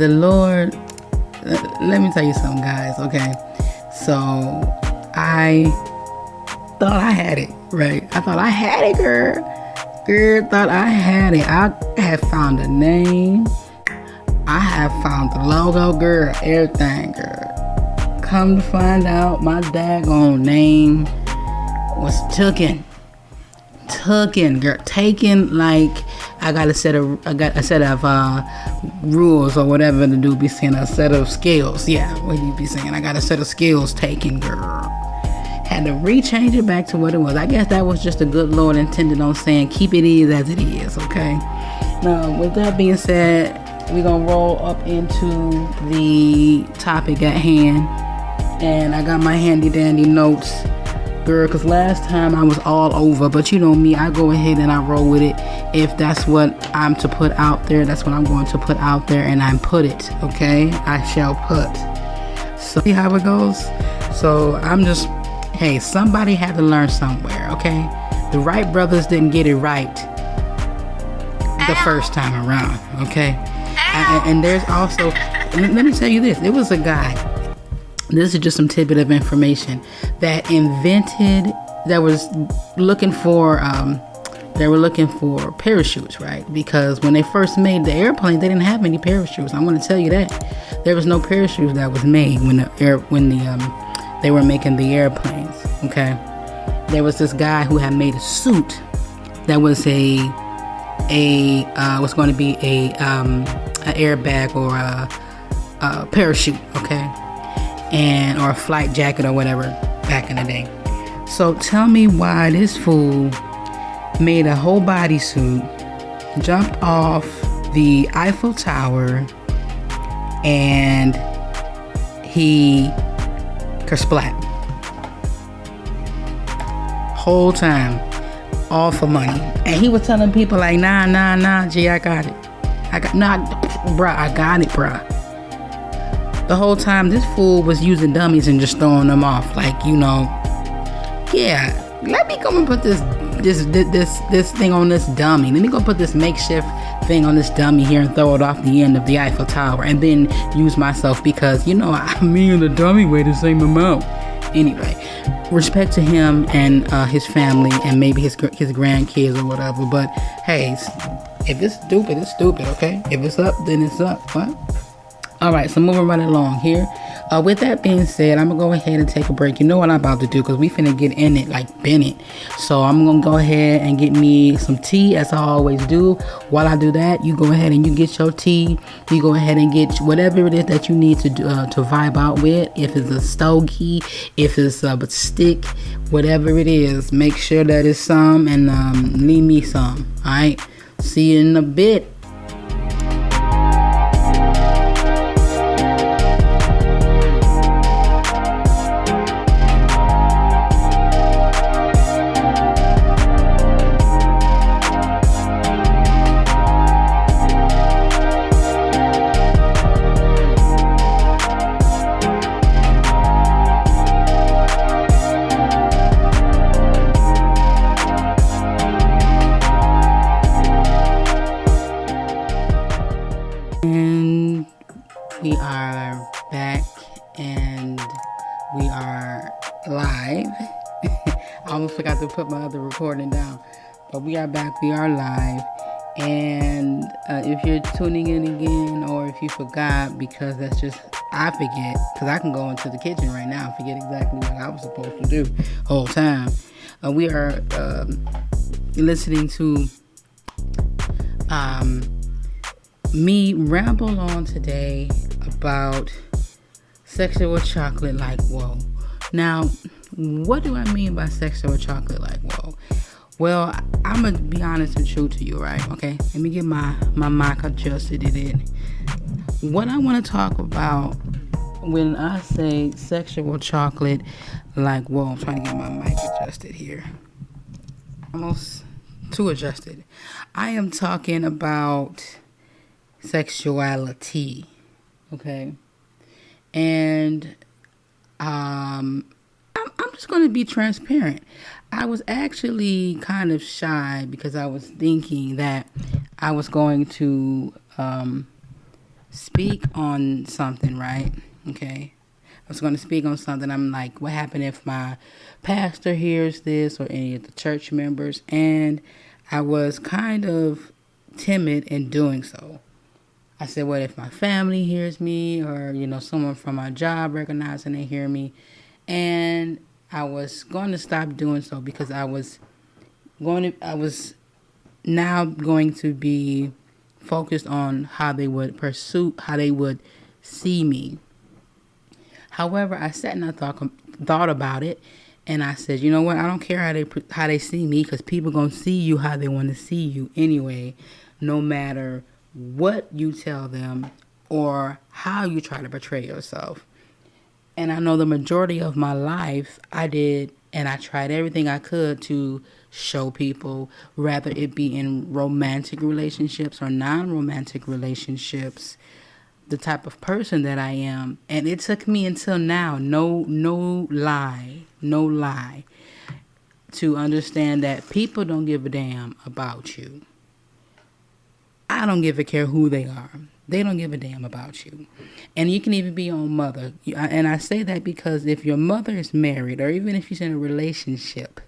the Lord, let me tell you something, guys, okay? So, I thought I had it, right? I thought I had it, girl. Girl, thought I had it. I had found a name. I have found the logo, girl, everything, girl. Come to find out, my daggone name was Tooken, girl. Taken, like I got a set of rules or whatever the dude be saying, a set of skills. Yeah, what you be saying? I got a set of skills taken, girl. Had to rechange it back to what it was. I guess that was just a good Lord intended on saying, keep it is as it is, okay? Now, with that being said, we're gonna roll up into the topic at hand. And I got my handy dandy notes, girl, because last time I was all over, but you know me, I go ahead and I roll with it. If that's what I'm to put out there, that's what I'm going to put out there, and I put it, okay? I shall put. So see how it goes? So I'm just, hey, somebody had to learn somewhere, okay? The Wright brothers didn't get it right the first time around, okay? And there's also, let me tell you this, there was a guy, this is just some tidbit of information, that invented, that was looking for, they were looking for parachutes, right? Because when they first made the airplane, they didn't have any parachutes. I want to tell you that. There was no parachutes that was made when they were making the airplanes, okay? There was this guy who had made a suit that was was going to be a airbag or a parachute, okay? And or a flight jacket or whatever back in the day. So tell me why this fool made a whole bodysuit, jumped off the Eiffel Tower, and he kersplat. Whole time, all for money. And he was telling people like, nah, G, I got it. I got it, bruh. The whole time, this fool was using dummies and just throwing them off. Like, you know, yeah, let me go and put this thing on this dummy. Let me go put this makeshift thing on this dummy here and throw it off the end of the Eiffel Tower and then use myself because, you know, me and the dummy weigh the same amount. Anyway, respect to him and his family and maybe his grandkids or whatever. But hey, if it's stupid, it's stupid, okay? If it's up, then it's up. What? All right, so moving right along here. With that being said, I'm going to go ahead and take a break. You know what I'm about to do because we finna get in it like Bennett. So I'm going to go ahead and get me some tea as I always do. While I do that, you go ahead and you get your tea. You go ahead and get whatever it is that you need to do, to vibe out with. If it's a stogie, if it's a stick, whatever it is, make sure that it's some and leave me some. All right, see you in a bit. And we are back and we are live. I almost forgot to put my other recording down, but we are back, we are live. And if you're tuning in again or if you forgot, because that's just, I forget, because I can go into the kitchen right now and forget exactly what I was supposed to do the whole time. We are listening to me ramble on today about Seggsual Chocolate like whoa. Now, what do I mean by Seggsual Chocolate like whoa? Well, I'm gonna be honest and true to you, right? Okay, let me get my mic adjusted in. What I want to talk about when I say Seggsual Chocolate like whoa, I'm trying to get my mic adjusted here. Almost too adjusted. I am talking about sexuality, okay? And I'm just going to be transparent. I was actually kind of shy because I was thinking that I was going to speak on something, right? Okay. I was going to speak on something. I'm like, what happened if my pastor hears this or any of the church members? And I was kind of timid in doing so. I said, what if my family hears me or, someone from my job recognizes and they hear me? And I was going to stop doing so because I was now going to be focused on how they would see me. However, I sat and I thought about it, and I said, you know what? I don't care how they see me, because people gonna see you how they want to see you anyway, no matter what you tell them or how you try to portray yourself. And I know the majority of my life I did, and I tried everything I could to show people, whether it be in romantic relationships or non-romantic relationships, the type of person that I am. And it took me until now, no lie, to understand that people don't give a damn about you. I don't give a care who they are. They don't give a damn about you. And you can even be your own mother. And I say that because if your mother is married, or even if she's in a relationship,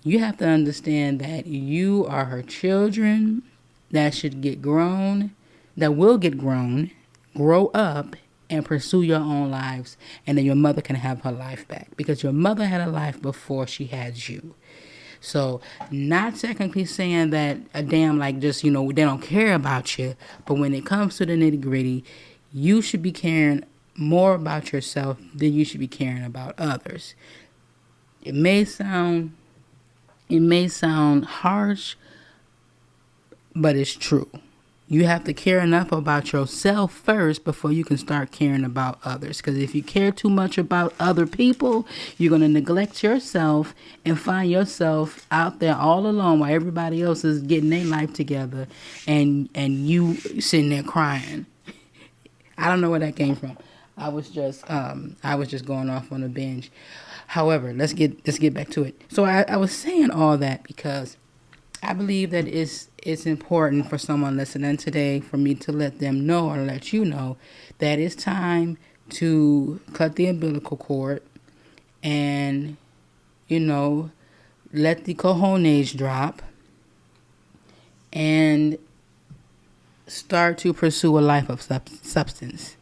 you have to understand that you are her children that should get grown, that will get grown, grow up, and pursue your own lives. And then your mother can have her life back, because your mother had a life before she had you. So, not technically saying that a damn, like, just, they don't care about you. But when it comes to the nitty gritty, you should be caring more about yourself than you should be caring about others. It may sound harsh, but it's true. You have to care enough about yourself first before you can start caring about others. Because if you care too much about other people, you're going to neglect yourself and find yourself out there all alone while everybody else is getting their life together, and you sitting there crying. I don't know where that came from. I was just going off on a binge. However, let's get back to it. So I was saying all that because I believe that it's important for someone listening today for me to let them know, or let you know, that it's time to cut the umbilical cord and, let the cojones drop and start to pursue a life of substance.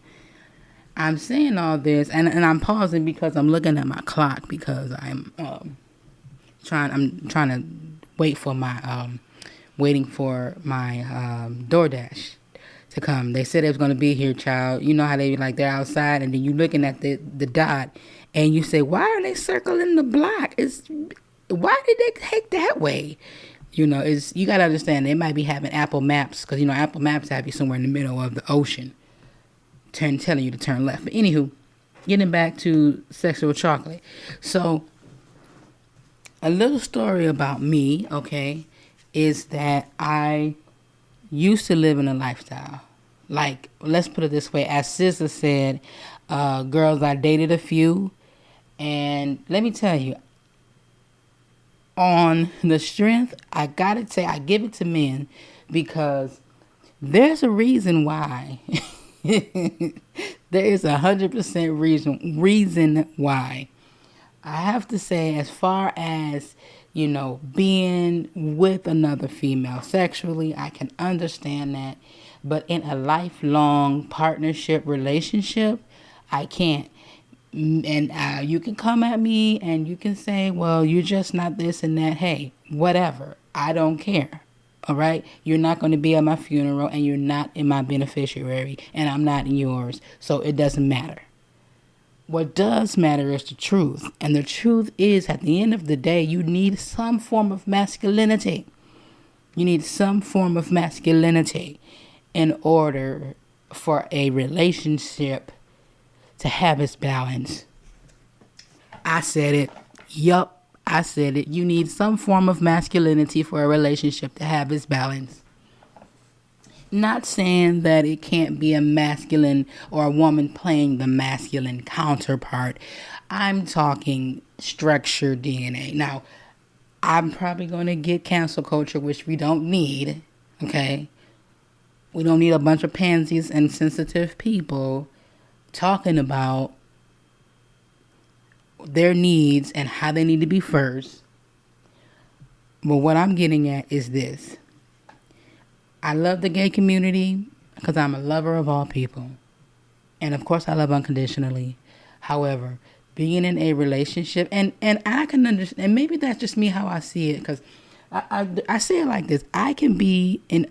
I'm saying all this, and I'm pausing because I'm looking at my clock, because I'm trying to waiting for my DoorDash to come. They said it was going to be here, child. You know how they like, they're outside, and then you looking at the dot, and you say, why are they circling the block? Why did they take that way? You got to understand, they might be having Apple Maps, because Apple Maps have you somewhere in the middle of the ocean, telling you to turn left. But anywho, getting back to Seggsual Chocolate. So, a little story about me, okay, is that I used to live in a lifestyle. Like, let's put it this way. As SZA said, girls, I dated a few. And let me tell you, on the strength, I gotta say, I give it to men, because there's a reason why. There is 100% reason why. I have to say, as far as, being with another female sexually, I can understand that. But in a lifelong partnership relationship, I can't. And you can come at me and you can say, well, you're just not this and that. Hey, whatever. I don't care. All right? You're not going to be at my funeral, and you're not in my beneficiary, and I'm not in yours. So it doesn't matter. What does matter is the truth. And the truth is, at the end of the day, you need some form of masculinity. You need some form of masculinity in order for a relationship to have its balance. I said it. Yup, I said it. You need some form of masculinity for a relationship to have its balance. Not saying that it can't be a masculine or a woman playing the masculine counterpart. I'm talking structured DNA. Now, I'm probably going to get cancel culture, which we don't need, okay? We don't need a bunch of pansies and sensitive people talking about their needs and how they need to be first. But what I'm getting at is this. I love the gay community because I'm a lover of all people. And of course I love unconditionally. However, being in a relationship, and I can understand, and maybe that's just me how I see it, because I say it like this. I can be in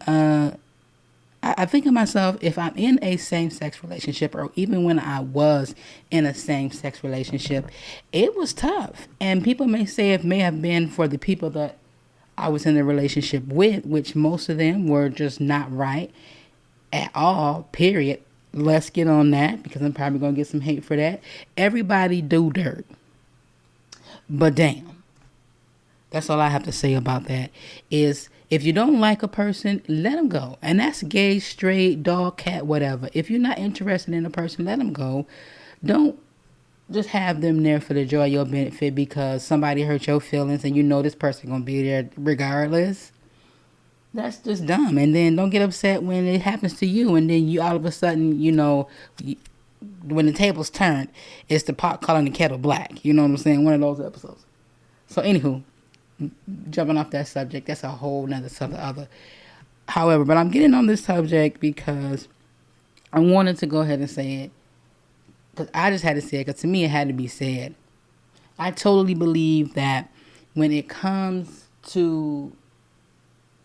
I think of myself, if I'm in a same-sex relationship, or even when I was in a same-sex relationship, it was tough. And people may say it may have been for the people that I was in a relationship with, which most of them were just not right at all, period. Let's get on that, because I'm probably going to get some hate for that. Everybody do dirt. But damn. That's all I have to say about that. Is if you don't like a person, let them go. And that's gay, straight, dog, cat, whatever. If you're not interested in a person, let them go. Don't just have them there for the joy of your benefit because somebody hurt your feelings and you know this person going to be there regardless. That's just dumb. And then don't get upset when it happens to you. And then you all of a sudden, when the tables turned, it's the pot calling the kettle black. You know what I'm saying? One of those episodes. So anywho, jumping off that subject, that's a whole nother other. However, but I'm getting on this subject because I wanted to go ahead and say it. Because I just had to say it, because to me it had to be said. I totally believe that when it comes to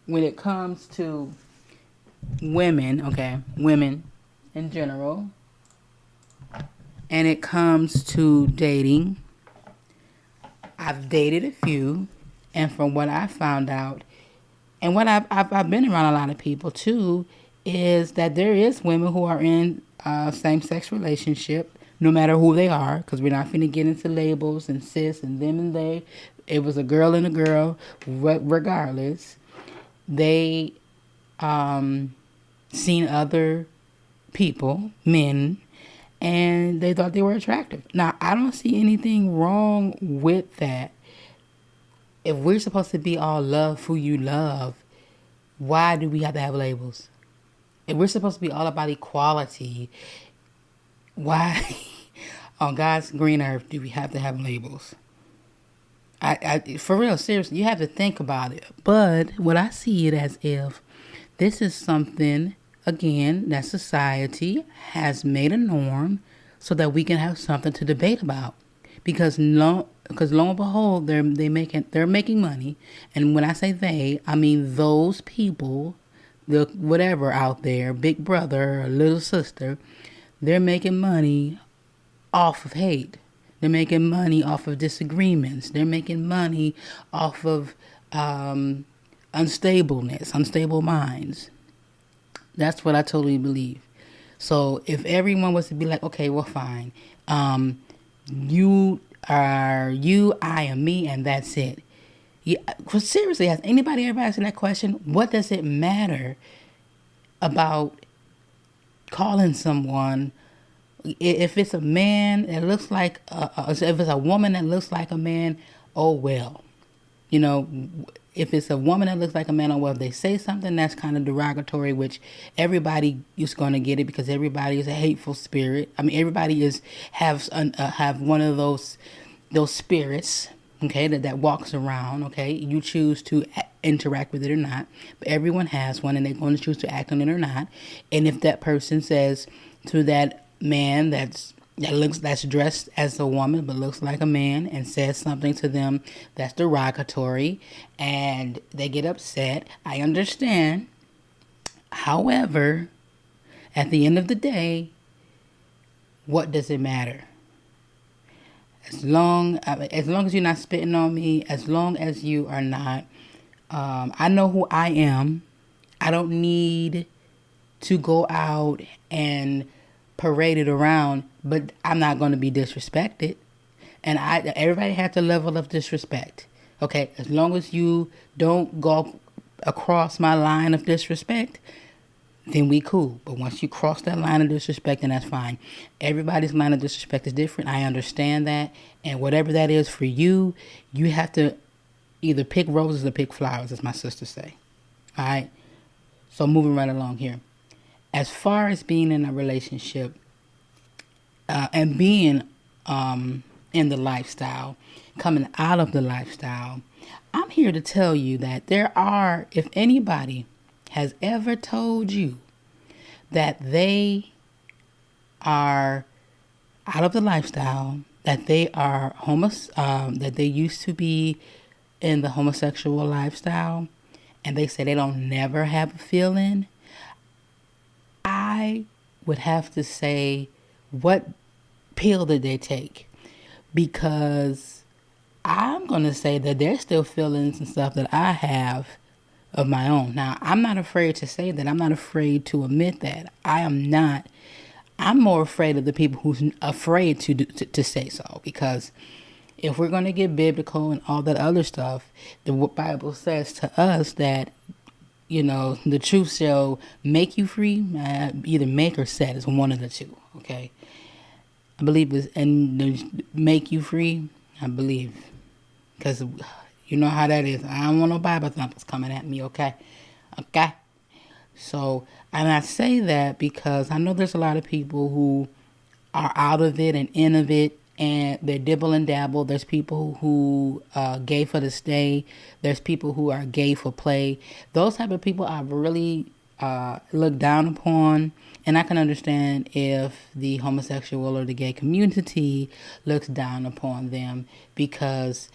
women in general, and it comes to dating, I've dated a few, and from what I found out, and what I've been around a lot of people too, is that there is women who are in same-sex relationship, no matter who they are, because we're not finna get into labels and cis and them and they. It was a girl and a girl, regardless. They seen other people, men, and they thought they were attractive. Now, I don't see anything wrong with that. If we're supposed to be all love who you love, why do we have to have labels? If we're supposed to be all about equality, why on God's green earth do we have to have labels? I for real, seriously, you have to think about it. But what I see it as, if this is something, again, that society has made a norm so that we can have something to debate about. Because lo and behold, they're making money. And when I say they, I mean those people, the whatever out there, big brother or little sister, they're making money off of hate. They're making money off of disagreements. They're making money off of unstableness, unstable minds. That's what I totally believe. So if everyone was to be like, okay, well, fine. You are you, I am me, and that's it. Yeah, because seriously, has anybody ever asked that question? What does it matter about calling someone? If it's a man that looks like, if it's a woman that looks like a man, oh well. If it's a woman that looks like a man, oh well. If they say something that's kind of derogatory, which everybody is going to get it because everybody is a hateful spirit. I mean, everybody have one of those spirits, okay, that walks around, okay. You choose to interact with it or not, but everyone has one, and they're going to choose to act on it or not. And if that person says to that man that's dressed as a woman but looks like a man and says something to them that's derogatory and they get upset, I understand. However, at the end of the day, what does it matter? As long as you're not spitting on me, as long as you are not, I know who I am. I don't need to go out and paraded around, but I'm not going to be disrespected. And everybody has a level of disrespect. Okay, as long as you don't go across my line of disrespect, then we cool. But once you cross that line of disrespect, then that's fine. Everybody's line of disrespect is different. I understand that. And whatever that is for you, you have to either pick roses or pick flowers, as my sisters say. All right? So moving right along here. as far as being in a relationship and being in the lifestyle, coming out of the lifestyle, I'm here to tell you that if anybody has ever told you that they are out of the lifestyle, that they are that they used to be in the homosexual lifestyle, and they say they don't never have a feeling, I would have to say, what pill did they take? Because I'm going to say that there's still feelings and stuff that I have of my own. Now, I'm not afraid to say that. I'm not afraid to admit that. I am not. I'm more afraid of the people who's afraid to say so. Because if we're going to get biblical and all that other stuff, the Bible says to us that, the truth shall make you free. Either make or set is one of the two, okay? I believe it's, and make you free, I believe. Because you know how that is. I don't want no Bible thumpers coming at me, okay? Okay? So, and I say that because I know there's a lot of people who are out of it and in of it, and they dibble and dabble. There's people who gay for the stay. There's people who are gay for play. Those type of people I really look down upon, and I can understand if the homosexual or the gay community looks down upon them, because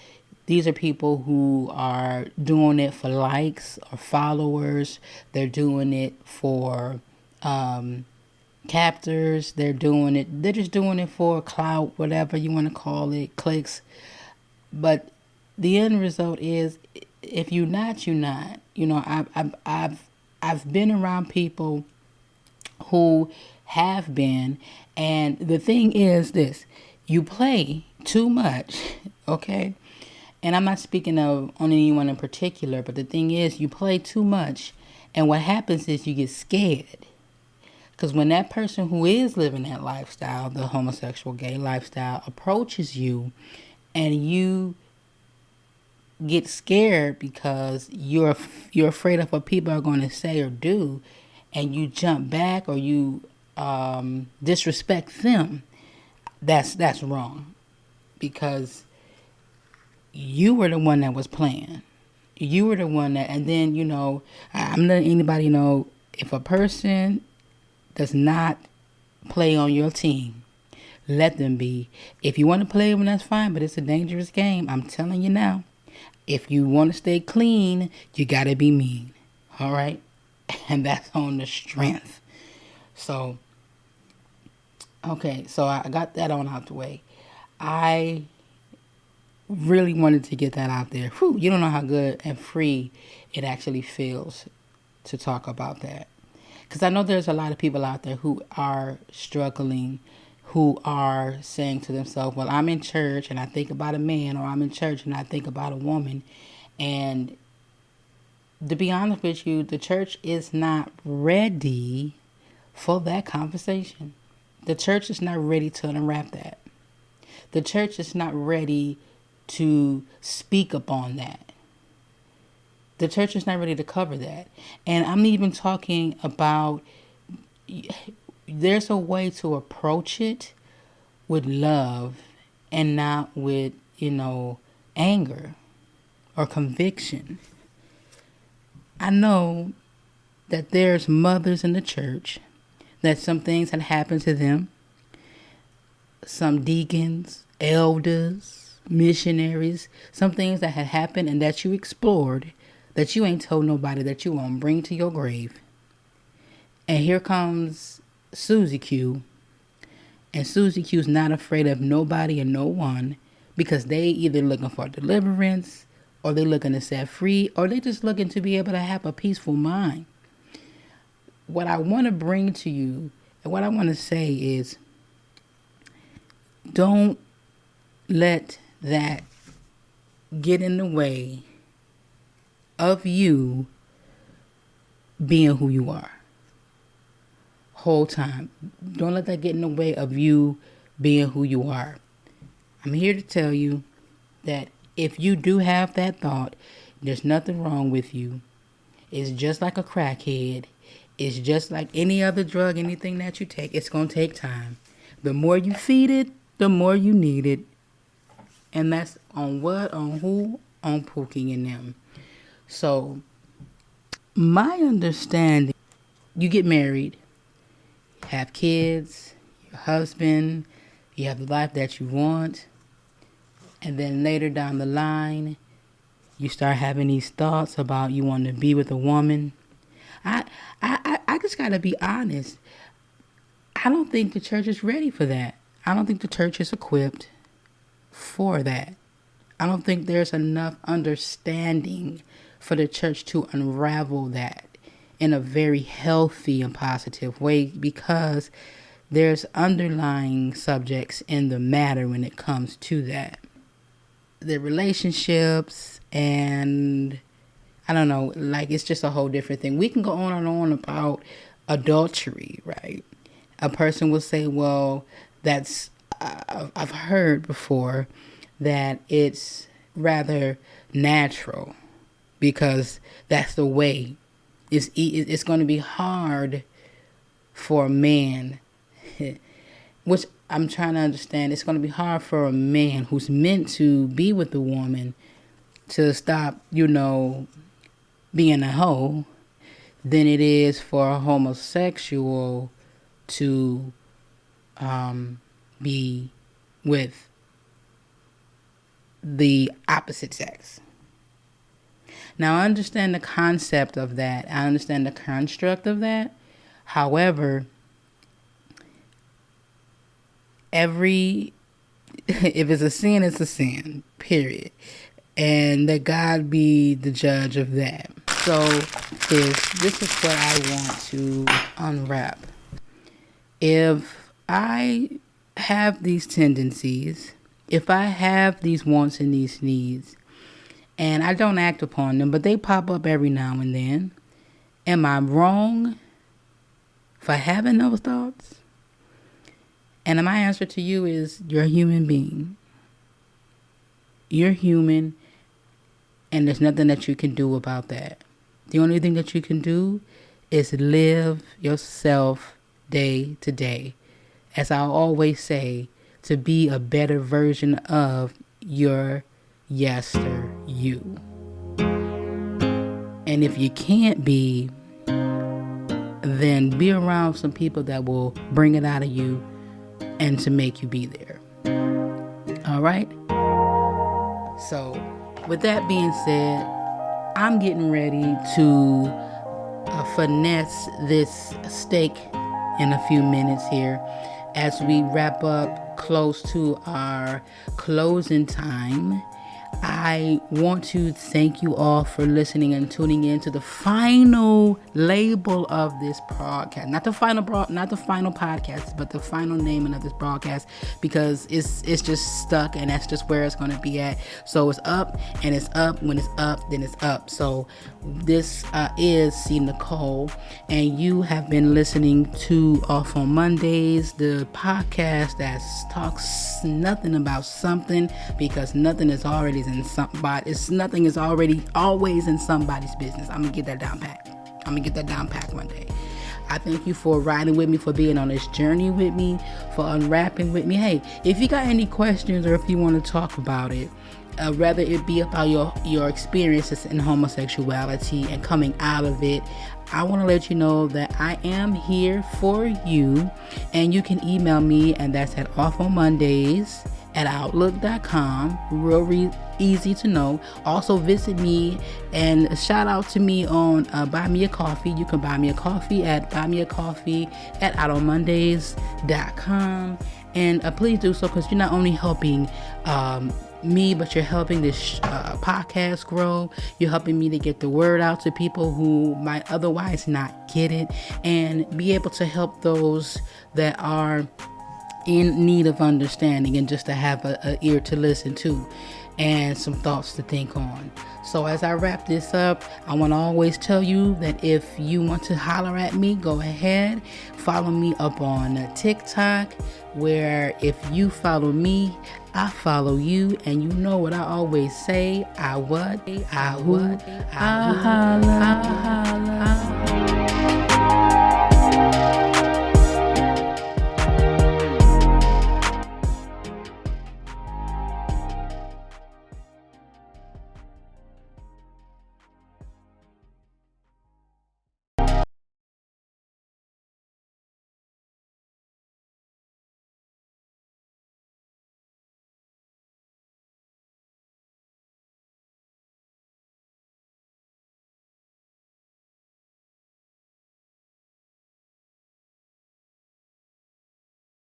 these are people who are doing it for likes or followers. They're doing it for captors. They're just doing it for clout, whatever you want to call it, clicks. But the end result is, if you're not, you're not. I've been around people who have been, and the thing is this: you play too much, okay? And I'm not speaking of on anyone in particular, but the thing is, you play too much, and what happens is you get scared. Because when that person who is living that lifestyle, the homosexual gay lifestyle, approaches you, and you get scared because you're afraid of what people are going to say or do, and you jump back or you disrespect them, that's wrong. Because you were the one that was playing. You were the one that, and then, I'm letting anybody know, if a person does not play on your team, let them be. If you want to play them, that's fine, but it's a dangerous game. I'm telling you now. If you want to stay clean, you got to be mean. All right? And that's on the strength. So, okay, so I got that on out the way. I really wanted to get that out there. Whew, you don't know how good and free it actually feels to talk about that. Because I know there's a lot of people out there who are struggling, who are saying to themselves, well, I'm in church and I think about a man, or I'm in church and I think about a woman. And to be honest with you, the church is not ready for that conversation. The church is not ready to unwrap that. The church is not ready to speak upon that. The church is not ready to cover that. And I'm even talking about, there's a way to approach it with love and not with, anger or conviction. I know that there's mothers in the church that some things had happened to them. Some deacons, elders, missionaries, some things that had happened and that you explored, that you ain't told nobody, that you won't bring to your grave. And here comes Susie Q. And Susie Q's not afraid of nobody and no one, because they either looking for deliverance, or they looking to set free, or they just looking to be able to have a peaceful mind. What I want to bring to you, and what I want to say is, don't let that get in the way of you being who you are. Whole time. Don't let that get in the way of you being who you are. I'm here to tell you that if you do have that thought, there's nothing wrong with you. It's just like a crackhead. It's just like any other drug, anything that you take, it's going to take time. The more you feed it, the more you need it. And that's on what? On who? On Pookie and them. So, my understanding, you get married, have kids, your husband, you have the life that you want, and then later down the line, you start having these thoughts about you want to be with a woman. I just got to be honest. I don't think the church is ready for that. I don't think the church is equipped for that. I don't think there's enough understanding for the church to unravel that in a very healthy and positive way, because there's underlying subjects in the matter when it comes to that. The relationships, and I don't know, like, it's just a whole different thing. We can go on and on about adultery, right? A person will say, well, that's, I've heard before that it's rather natural because that's the way. It's going to be hard for a man, which I'm trying to understand. It's going to be hard for a man who's meant to be with a woman to stop, being a hoe than it is for a homosexual to be with the opposite sex. Now, I understand the concept of that. I understand the construct of that. However, if it's a sin, it's a sin, period. And that God be the judge of that. So this is what I want to unwrap. If I have these tendencies, if I have these wants and these needs, and I don't act upon them, but they pop up every now and then, am I wrong for having those thoughts? And my answer to you is, you're a human being. You're human, and there's nothing that you can do about that. The only thing that you can do is live yourself day to day. As I always say, to be a better version of your yester you. And if you can't be, then be around some people that will bring it out of you and to make you be there. All right? So, with that being said, I'm getting ready to finesse this steak in a few minutes here as we wrap up close to our closing time. I want to thank you all for listening and tuning in to the final label of this broadcast. Not the final podcast, but the final naming of this broadcast, because it's just stuck, and that's just where it's going to be at. So it's up, and it's up. When it's up, then it's up. So this is C. Nicole, and you have been listening to Off on Mondays, the podcast that talks nothing about something, because nothing is already in somebody. Nothing is already always in somebody's business. I'm gonna get that down pat one day. I thank you for riding with me, for being on this journey with me, for unwrapping with me. Hey, if you got any questions or if you want to talk about it, whether it be about your experiences in homosexuality and coming out of it, I want to let you know that I am here for you, and you can email me, and that's at offonmondays@outlook.com. Real easy to know. Also visit me and shout out to me on Buy Me a Coffee. You can buy me a coffee at buymeacoffee@outlookmondays.com. And please do so, because you're not only helping me, but you're helping this podcast grow. You're helping me to get the word out to people who might otherwise not get it, and be able to help those that are in need of understanding, and just to have a ear to listen to and some thoughts to think on. So as I wrap this up, I want to always tell you that if you want to holler at me, go ahead. Follow me up on TikTok, where if you follow me, I follow you. And you know what I always say, I holla.